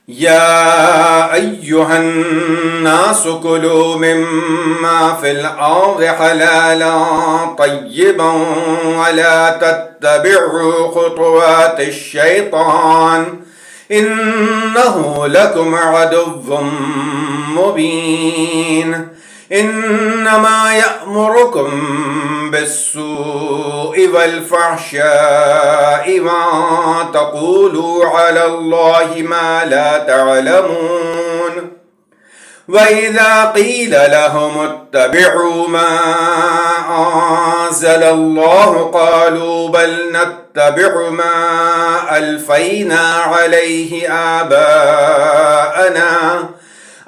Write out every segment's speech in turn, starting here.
يا أيها الناس كلوا مما في الأرض حلالا طيبا ولا تتبعوا خطوات الشيطان إنه لكم عدو مبين. إنما يأمركم بالسوء والفحشاء وتقولوا على الله ما لا تعلمون. وإذا قيل لهم اتبعوا ما أنزل الله قالوا بل نتبع ما ألفينا عليه آباءنا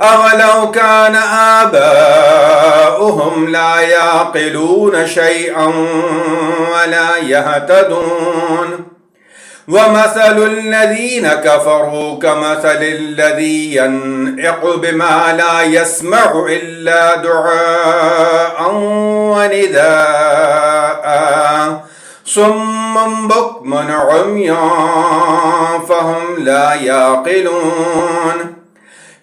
أولو كان آباؤهم لا يعقلون شيئا ولا يهتدون. ومثل الذين كفروا كمثل الذي ينعق بما لا يسمع إلا دعاء ونداء صم بكم عمي فهم لا يعقلون.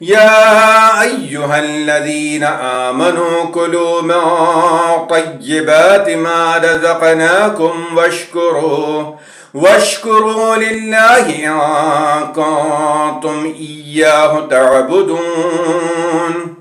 يا أيها الذين آمنوا كلوا من طيبات ما رزقناكم واشكروا لله إن كنتم إياه تعبدون.